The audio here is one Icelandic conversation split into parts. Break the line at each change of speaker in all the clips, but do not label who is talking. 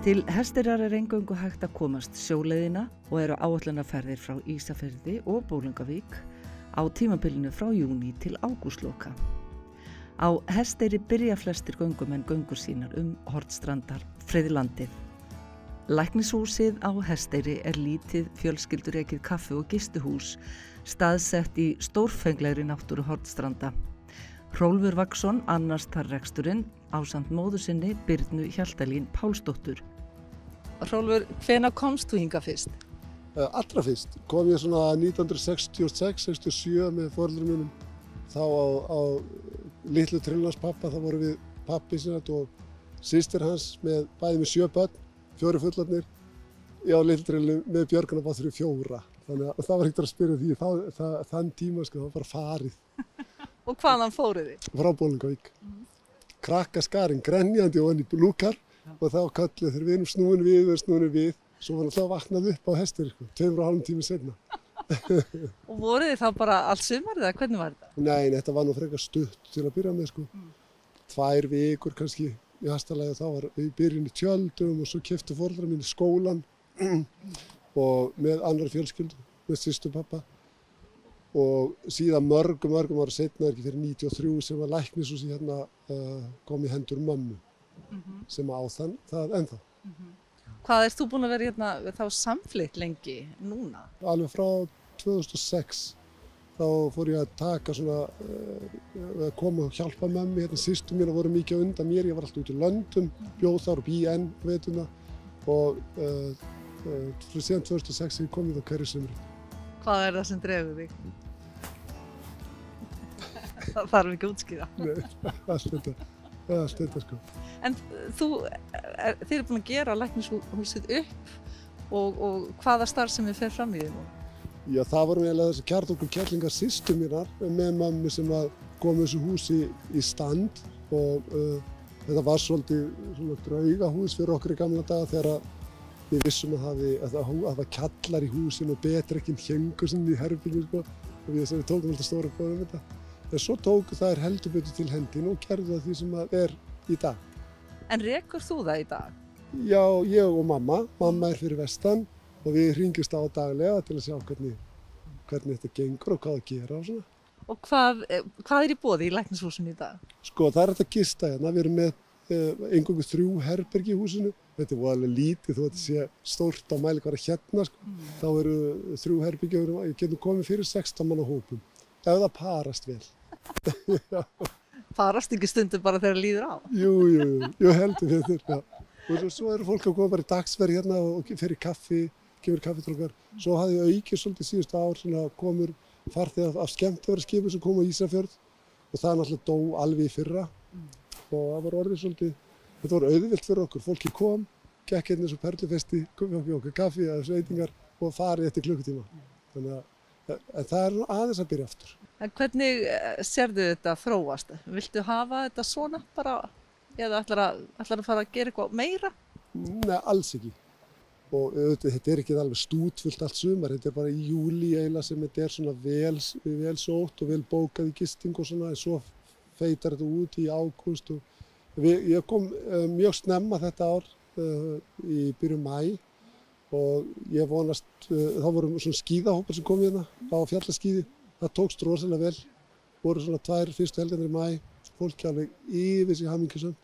Til Hesteyrar eingöngu hægt að komast sjóleiðina og eru áætlunarferðir frá Ísafirði og Bolungarvík á tímabilinu frá júní til ágústloka. Á Hesteyri byrja flestir göngumenn göngur sínar Hornstrandar friðlandið. Læknishúsið á Hesteyri lítið fjölskyldurekið kaffi- og gistuhús, staðsett í stórfenglegri náttúru Hornstranda. Hrólfur Vagnsson annast þar reksturinn ásamt móður sinni Birnu Hjaltalín Pálsdóttur. Hrólfur, hvenær komst þú hingað fyrst?
Allra fyrst kom ég svona 1966-67 með foreldrum mínum. Þá á litlu trillans pappa, þá vorum við pappi og systir hans bæði með 7 börn, 4 fullarnir. Ég á litlu trillu með Björgunarbát 4. Þannig að það var ekkert að spyrja því, þann tíma það var bara farið.
Og hvaðan fóruð þið?
Frá Bolungarvík. Krakkaskarinn grenjandi og hann í lúkar og þá kölluðu þeir við erum snúin við. Svo var alltaf vaknað upp á Hesteyri, 2,5 tíma seinna.
Og voruð þið þá bara allt sumarið eða hvernig var þetta?
Nei, þetta var nú frekar stutt til að byrja með 2 vikur kannski í hastarlagi og þá var við byrjun í tjöldum og svo keyptu foreldrar mín í skólan og með annarri fjölskyldu, með systur pappa. Og síðan mörgum ára seinna, ekki fyrir 93, sem var læknishúsið hérna kom í hendur mömmu sem á það ennþá.
Hvað ert þú búin að vera hérna þá samfleytt lengi núna?
Alveg frá 2006 þá fór ég að taka svona, koma og hjálpa mömmu. Hérna systur mínar voru mikið á undan mér, ég var alltaf út í löndum, bjóð þar og bý enn, veituna. Og síðan 2006 kom ég þá hverju sumri.
Hvað það sem dregur þig? Það þarf ekki að útskýra.
Nei, allt þetta.
En þið eru búin að gera læknishúsið upp og hvaða starfsemi fer fram í því nú?
Já, það voru eiginlega þessi kjarnorkukerlingar systur mínar með mömmu sem kom þessu húsi í stand og þetta var svolítið draugahús fyrir okkur í gamla daga þegar við vissum að það var kjallar í húsinu og betrekkinn héngu í herberginu og við tókum alltaf stóra boðum þetta. En svo tóku þær heldur betur til hendina og gerðu það því sem það í dag.
En rekur þú það í dag?
Já, ég og mamma. Mamma fyrir vestan og við hringjumst á daglega til að sjá hvernig þetta gengur og hvað að gera og svona.
Og hvað í boði í læknishúsinu í dag?
Sko, það þetta gista hérna. Við erum með eingöngu 3 herbergi í húsinu. Þetta alveg lítið þó að þetta sé stórt á mælikvarða hérna. Þá eru 3 herbergi og við getum komið fyrir 16 manna hópum. Ef það parast vel.
Parast ekki stundum bara þegar líður á?
Jú, heldur þetta. Og svo eru fólk að koma bara í dagsverð hérna og fer í kaffi, gefur kaffitrókar. Svo hafði ég aukið svolítið síðustu ár svona komur farþegar af skemmtiferðaskipum sem kom á Ísafjörð og það náttúrulega dó alveg í fyrra. Og það var orðið svolítið, þetta var auðvelt fyrir okkur. Fólki kom, gekk hérna eins og perlufesti, kom hjá okkur kaffi eða sveitingar og farið eftir klukkutíma. Þannig að það aðeins að byrja aftur.
En hvernig sérðu þetta þróast? Viltu hafa þetta svona bara eða ætlar að fara að gera eitthvað meira?
Nei, alls ekki. Og þetta ekki alveg stútfullt allt sumar. Þetta bara í júlí eiginlega sem þetta svona vel sótt og vel bókað í gisting og svona. En svo feitar þetta út í ágúst. Ég kom mjög snemma þetta ár í byrjun maí og ég vonast, þá voru svona skíðahópar sem kom hérna á fjallaskíði. Það tókst rosalega vel. Voru svona 2 fyrstu helgarnar í maí. Fólk alveg yfir sig hamingjusamt.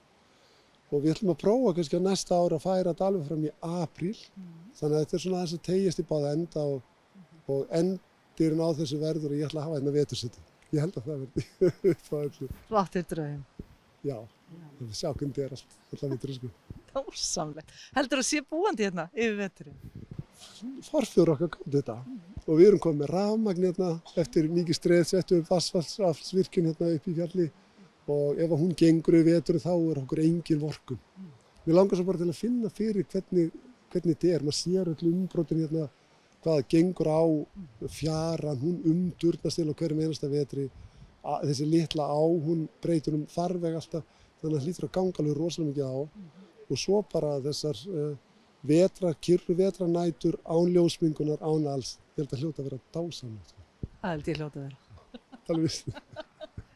Og við ætlum að prófa kannski á næsta ári að færa þetta alveg fram í apríl. Þannig að þetta svona þess að tegjast í báða enda og endirinn á þessu verður og ég ætla að hafa hérna vetursetu. Ég held að það verði upp á öllu.
Flottur draum.
Já, við sjá hvernig þetta alltaf veturinn
Dásamlegt. Heldur að sé búandi hérna yfir veturinn?
Forfeður okkar gátu þetta. Og við erum komið með rafmagn hérna eftir mikið streð, settum við vatnsfallsvirkjun hérna upp í fjalli. Og ef hún gengur yfir veturinn þá okkur engin vorkunn. Mér langar svo bara til að finna fyrir hvernig þetta maður sér öll umbrotin hérna, hvað gengur á fjaran, hún umturnast til á hverjum einasta vetri. Þessi litla á, hún breytir farveg alltaf, þannig að hlýtur að ganga alveg rosalega mikið á. Og svo bara þessar kyrru vetranætur án ljósmengunar, án alls. Ég held að hljóta að vera dásamlegt.
Það held ég hljóta að vera.
Alveg vissi.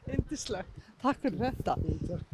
Yndislegt. Takk fyrir þetta.
Takk.